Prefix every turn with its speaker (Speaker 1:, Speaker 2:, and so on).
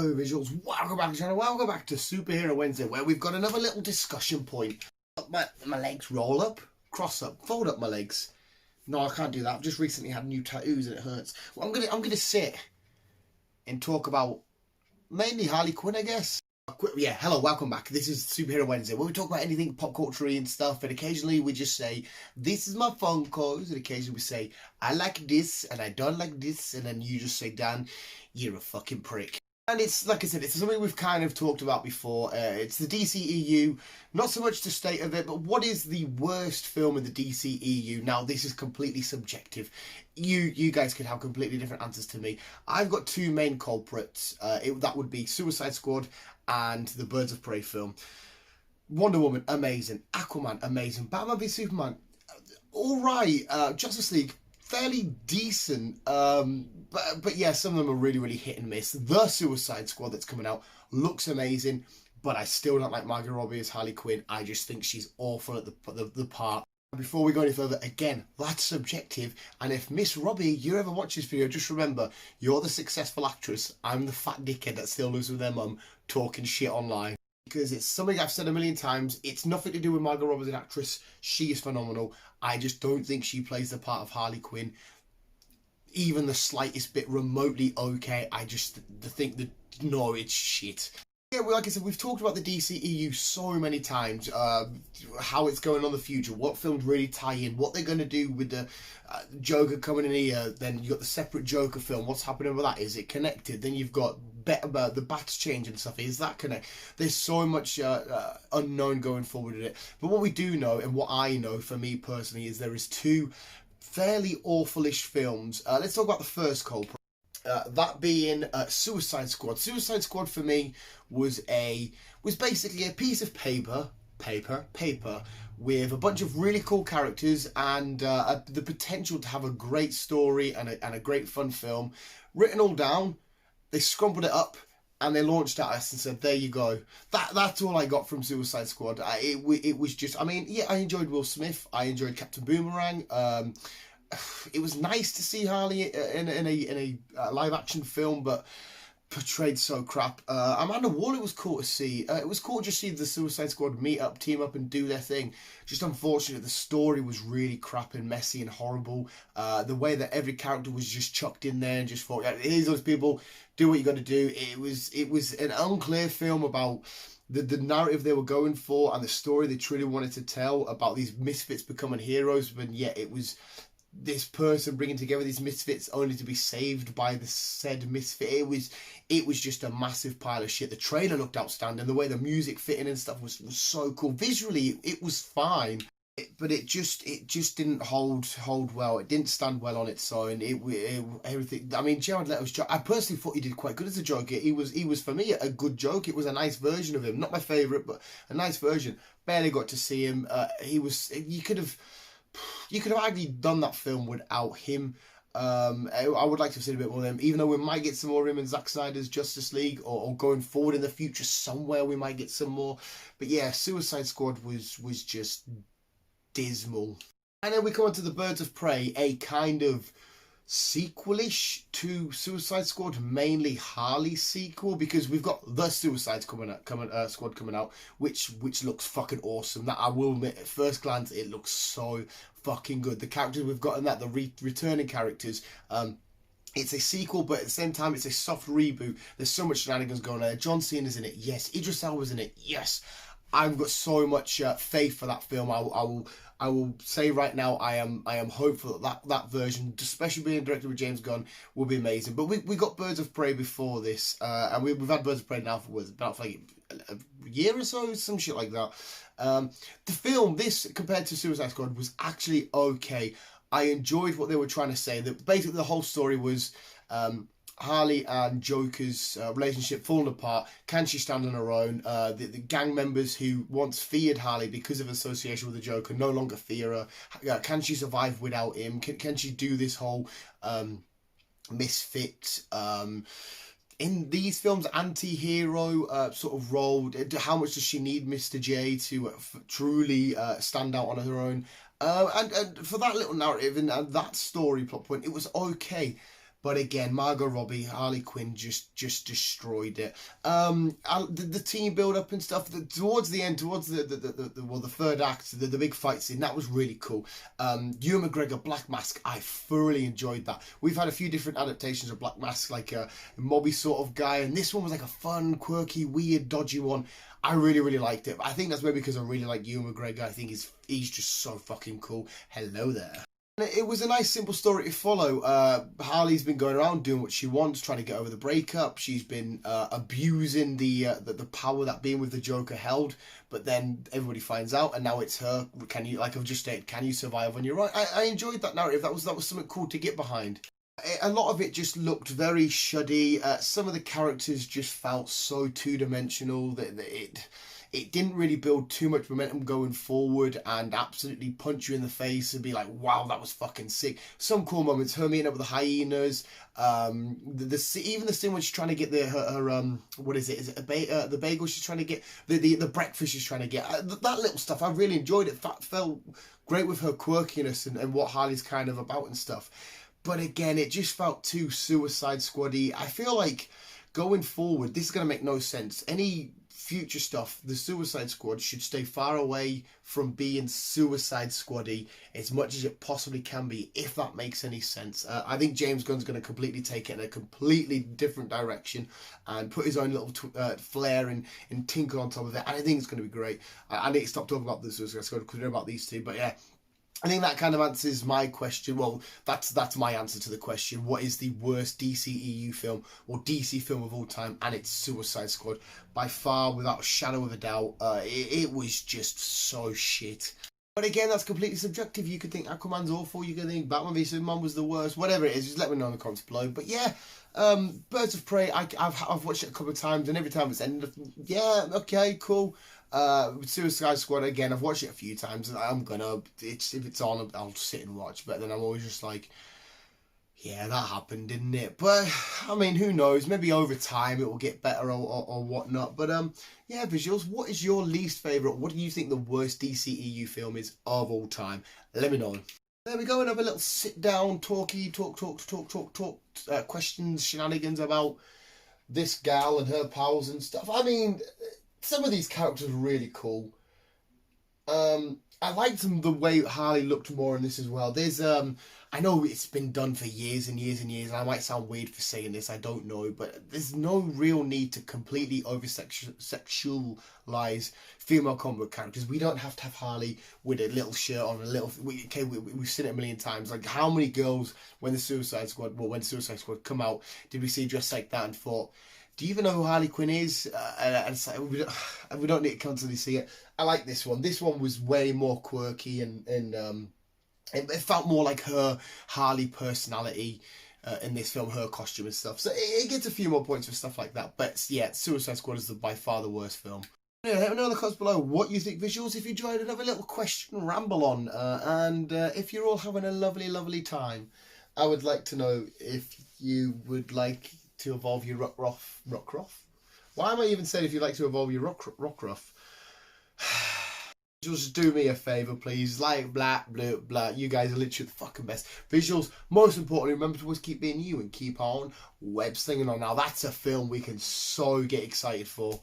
Speaker 1: Hello visuals, welcome back to the channel, welcome back to Superhero Wednesday, where we've got another little discussion point. My legs roll up, cross up, fold up my legs. No, I can't do that. I've just recently had new tattoos and it hurts. Well, I'm gonna sit and talk about mainly Harley Quinn, I guess. Yeah, hello, welcome back. This is Superhero Wednesday, where we talk about anything pop culture and stuff, and occasionally we just say, this is my Funkos, and occasionally we say, I like this, and I don't like this, and then you just say, Dan, you're a fucking prick. And it's, like I said, it's something we've kind of talked about before. It's the DCEU, not so much the state of it, but what is the worst film in the DCEU? Now, this is completely subjective. You guys could have completely different answers to me. I've got two main culprits. That would be Suicide Squad and the Birds of Prey film. Wonder Woman, amazing. Aquaman, amazing. Batman v Superman, alright. Justice League, fairly decent. But yeah, some of them are really, really hit and miss. The Suicide Squad that's coming out looks amazing, but I still don't like Margot Robbie as Harley Quinn. I just think she's awful at the part. Before we go any further, again, that's subjective, and if Miss Robbie, you ever watch this video, just remember, you're the successful actress, I'm the fat dickhead that still lives with their mum, talking shit online. Because it's something I've said a million times, it's nothing to do with Margot Robbie as an actress, she is phenomenal, I just don't think she plays the part of Harley Quinn even the slightest bit remotely okay. I just think that, no, it's shit. Yeah, well, like I said, we've talked about the DCEU so many times, how it's going on in the future, what films really tie in, what they're going to do with the Joker coming in here, then you've got the separate Joker film, what's happening with that, is it connected, then you've got the bats changing and stuff, is that connected? There's so much unknown going forward with it, but what we do know, and what I know for me personally, is there is two fairly awfulish films. Let's talk about the first culprit. That being Suicide Squad. Suicide Squad for me was basically a piece of paper with a bunch of really cool characters and the potential to have a great story and a great fun film. Written all down, they scrumpled it up and they launched at us and said, there you go. That's all I got from Suicide Squad. It was just, I mean, yeah, I enjoyed Will Smith. I enjoyed Captain Boomerang. It was nice to see Harley in a live action film, but portrayed so crap. Amanda Waller was cool to see. It was cool to just see the Suicide Squad team up and do their thing. Just unfortunate the story was really crap and messy and horrible. The way that every character was just chucked in there and just thought, yeah, here's those people, do what you got to do. It was an unclear film about the narrative they were going for and the story they truly wanted to tell about these misfits becoming heroes, but yet it was this person bringing together these misfits only to be saved by the said misfit. It was just a massive pile of shit. The trailer looked outstanding. The way the music fit in and stuff was so cool. Visually, it was fine, but it just didn't hold well. It didn't stand well on its own. Everything. I mean, Jared Leto's I personally thought he did quite good as a Joker. He was for me a good joke. It was a nice version of him. Not my favourite, but a nice version. Barely got to see him. You could have actually done that film without him. I would like to have seen a bit more of him, even though we might get some more of him in Zack Snyder's Justice League, or going forward in the future somewhere we might get some more. But yeah, Suicide Squad was just dismal. And then we come on to the Birds of Prey, a kind of sequelish to Suicide Squad, mainly Harley sequel, because we've got the Suicide Squad coming out, which looks fucking awesome. That I will admit, at first glance, it looks so fucking good. The characters we've got in that, the returning characters, it's a sequel, but at the same time, it's a soft reboot. There's so much shenanigans going on there. John Cena's in it, yes. Idris Elba's in it, yes. I've got so much faith for that film. I will say right now, I am hopeful that version, especially being directed with James Gunn, will be amazing. But we got Birds of Prey before this, and we've had Birds of Prey now for about like a year or so, some shit like that. The film, this compared to Suicide Squad, was actually okay. I enjoyed what they were trying to say. That basically the whole story was Harley and Joker's relationship falling apart. Can she stand on her own? The gang members who once feared Harley because of association with the Joker no longer fear her. Can she survive without him? Can she do this whole misfit in these films anti-hero sort of role? How much does she need Mr. J to truly stand out on her own? And for that little narrative and that story plot point, it was okay. But again, Margot Robbie, Harley Quinn just destroyed it. The team build up and stuff towards the end, towards the third act, the big fight scene, that was really cool. Ewan McGregor, Black Mask, I thoroughly enjoyed that. We've had a few different adaptations of Black Mask, like a mobby sort of guy, and this one was like a fun, quirky, weird, dodgy one. I really liked it. But I think that's maybe because I really like Ewan McGregor. I think he's just so fucking cool. Hello there. It was a nice, simple story to follow. Harley's been going around doing what she wants, trying to get over the breakup. She's been abusing the power that being with the Joker held. But then everybody finds out, and now it's her. Can you, like I've just stated, can you survive on your own? I enjoyed that narrative. That was something cool to get behind. A lot of it just looked very shuddy. Some of the characters just felt so two-dimensional that it didn't really build too much momentum going forward and absolutely punch you in the face and be like, wow, that was fucking sick. Some cool moments, her meeting up with the hyenas, even the scene when she's trying to get her what is it? Is it the bagel she's trying to get? The breakfast she's trying to get. That little stuff, I really enjoyed it. That felt great with her quirkiness and what Harley's kind of about and stuff. But again, it just felt too Suicide Squad-y. I feel like going forward, this is going to make no sense. Any future stuff, the Suicide Squad should stay far away from being Suicide Squad-y as much as it possibly can be, if that makes any sense. I think James Gunn's going to completely take it in a completely different direction and put his own little flair and tinkle on top of it, and I think it's going to be great. I need to stop talking about the Suicide Squad because we know about these two, but yeah. I think that kind of answers my question. Well, that's my answer to the question. What is the worst DCEU film or DC film of all time? And it's Suicide Squad. By far, without a shadow of a doubt. It was just so shit. But again, that's completely subjective. You could think Aquaman's awful. You could think Batman v Superman was the worst. Whatever it is, just let me know in the comments below. But yeah, Birds of Prey, I've watched it a couple of times, and every time it's ended, yeah, okay, cool. Suicide Squad, again, I've watched it a few times, and if it's on, I'll sit and watch, but then I'm always just like, yeah, that happened, didn't it? But, I mean, who knows, maybe over time it will get better or whatnot, but, yeah, visuals, what is your least favourite, what do you think the worst DCEU film is of all time? Let me know. There we go, another little sit down, talk, questions, shenanigans about this gal and her pals and stuff. I mean, some of these characters are really cool. I liked the way Harley looked more in this as well. There's, I know it's been done for years and years and years, and I might sound weird for saying this, I don't know, but there's no real need to completely over-sexualize female comic book characters. We don't have to have Harley with a little shirt on, we've seen it a million times. Like, how many girls, when Suicide Squad come out, did we see dressed like that and thought, do you even know who Harley Quinn is? And it's like, we don't need to constantly see it. I like this one. This one was way more quirky and it felt more like her Harley personality in this film, her costume and stuff. So it gets a few more points for stuff like that. But yeah, Suicide Squad is by far the worst film. Yeah, let me know in the comments below what you think visuals, if you enjoyed another little question ramble on, and if you're all having a lovely time. I would like to know if you would like to evolve your Rockruff. Why am I even saying if you'd like to evolve your Rockruff? Just do me a favour, please. Like, blah, blah, blah. You guys are literally the fucking best. Visuals, most importantly, remember to always keep being you and keep on web slinging on. Now, that's a film we can so get excited for.